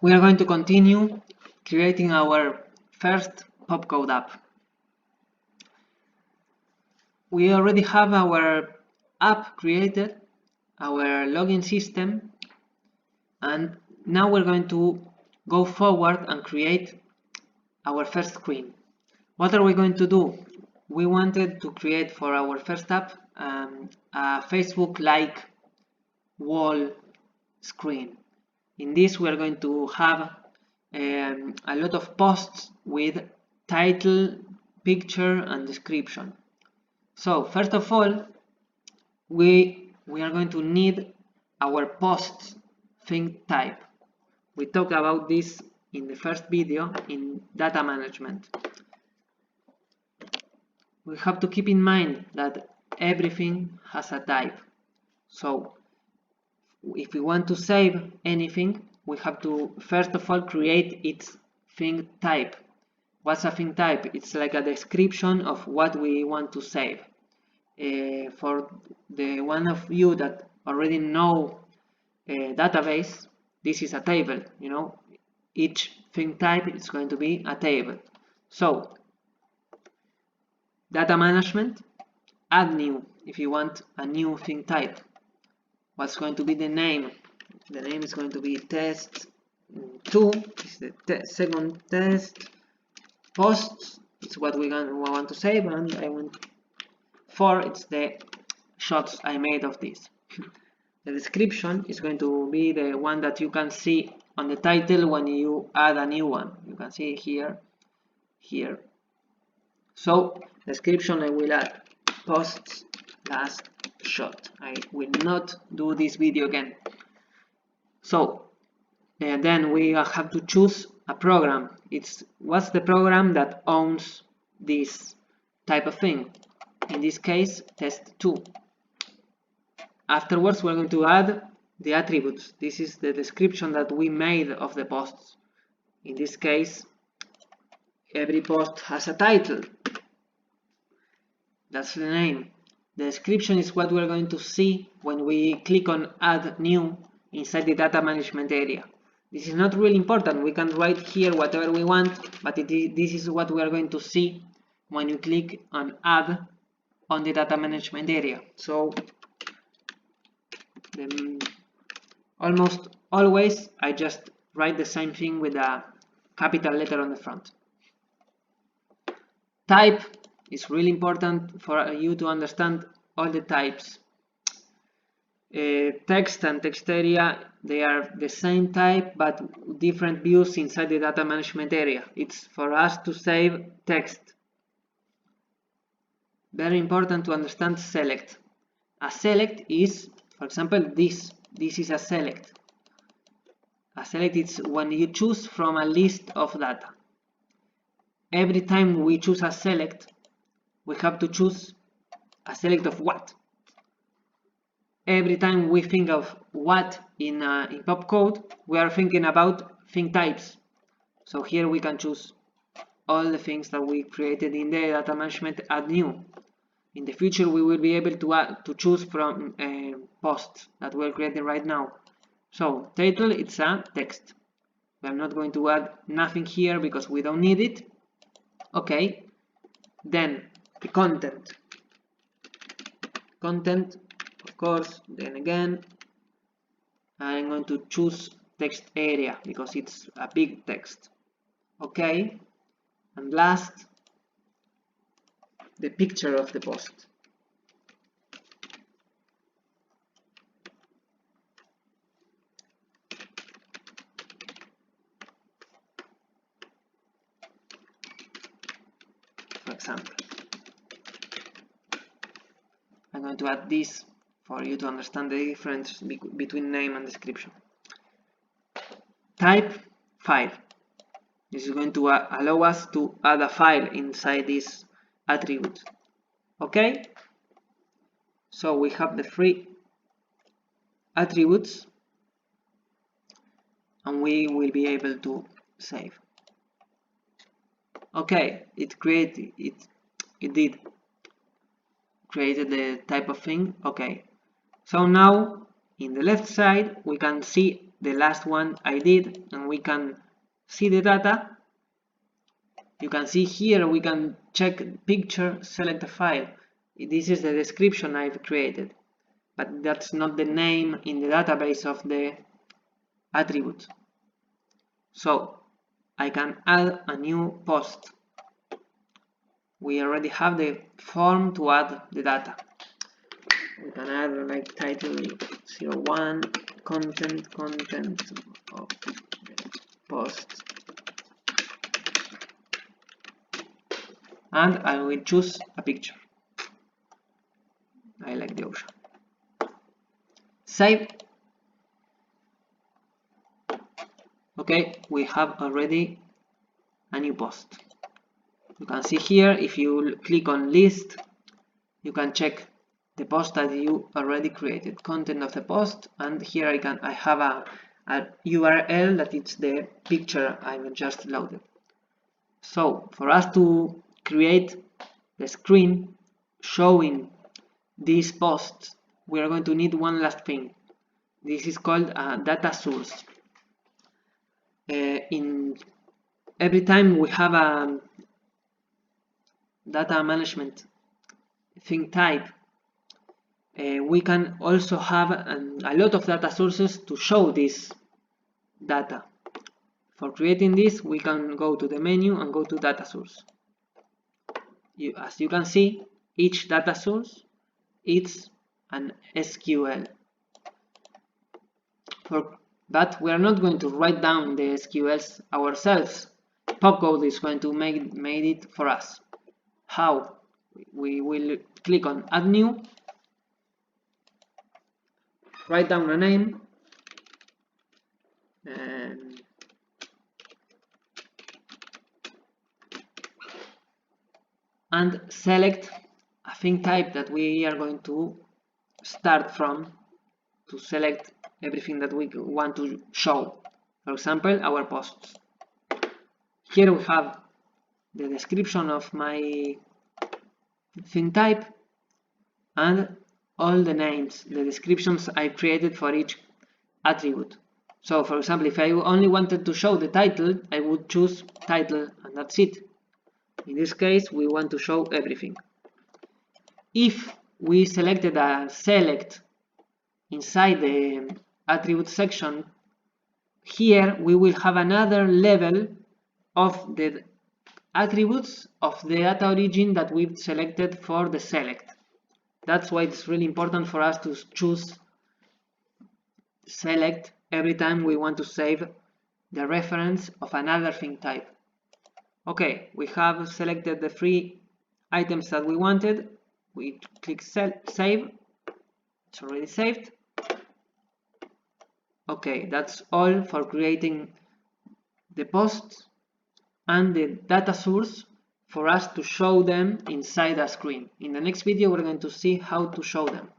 We are going to continue creating our first Popcode app. We already have our app created, our login system, and now we're going to go forward and create our first screen. What are we going to do? We wanted to create for our first app a Facebook-like wall screen. In this, we are going to have a lot of posts with title, picture, and description. So first of all, we are going to need our posts theme type. We talked about this in the first video in data management. We have to keep in mind that everything has a type. So if we want to save anything, we have to first of all create its thing type. What's a thing type? It's like a description of what we want to save. For the one of you that already know database, this is a table. You know, each thing type is going to be a table. So data management, add new if you want a new thing type. What's going to be the name? The name is going to be test 2, is the second test. Posts, it's what we want to save, and I want 4, it's the shots I made of this. The description is going to be the one that you can see on the title when you add a new one. You can see here. So description, I will add posts last shot. I will not do this video again. So then we have to choose a program. What's the program that owns this type of thing? In this case, test 2. Afterwards, we're going to add the attributes. This is the description that we made of the posts. In this case, every post has a title. That's the name. The description is what we're going to see when we click on add new inside the data management area. This is not really important. We can write here whatever we want, but this is what we are going to see when you click on add on the data management area. So almost always I just write the same thing with a capital letter on the front. Type is really important for you to understand all the types. Text and text area, they are the same type but different views inside the data management area. It's for us to save text. Very important to understand select. A select is, for example, this is a select. A select is when you choose from a list of data. Every time we choose a select, we have to choose a select of what. Every time we think of what in Popcode, we are thinking about thing types. So here we can choose all the things that we created in the data management add new. In the future, we will be able to choose from posts that we're creating right now. So title, it's a text. We are not going to add nothing here because we don't need it. Okay. Then the content. Of course, then again, I'm going to choose text area because it's a big text. Okay, and last, the picture of the post. For example, I'm going to add this for you to understand the difference between name and description. Type file. This is going to allow us to add a file inside this attribute. Okay? So we have the 3 attributes and we will be able to save. Okay, it did created the type of thing. Okay, so now in the left side we can see the last one I did, and we can see the data. You can see here we can check picture, select a file. This is the description I've created, but that's not the name in the database of the attribute. So I can add a new post. We already have the form to add the data. We can add like title 01 content of the post, and I will choose a picture. I like the ocean. Save. Okay, we have already a new post. You can see here, if you click on list, you can check the post that you already created, content of the post, and here I have a URL that is the picture I've just loaded. So for us to create the screen showing these posts, we are going to need one last thing. This is called a data source. In every time we have a data management thing type, we can also have a lot of data sources to show this data. For creating this, we can go to the menu and go to data source. As you can see, each data source is an SQL. But we are not going to write down the SQLs ourselves. Popcode is going to make it for us. How? We will click on add new, write down a name, and select a thing type that we are going to start from to select everything that we want to show. For example, our posts. Here we have the description of my thing type and all the names, the descriptions I created for each attribute. So for example, if I only wanted to show the title, I would choose title and that's it. In this case, we want to show everything. If we selected a select inside the attribute section, here we will have another level of the attributes of the data origin that we've selected for the select. That's why it's really important for us to choose select every time we want to save the reference of another thing type. Okay, we have selected the 3 items that we wanted. We click save. It's already saved. Okay, that's all for creating the posts and the data source for us to show them inside a screen. In the next video, we're going to see how to show them.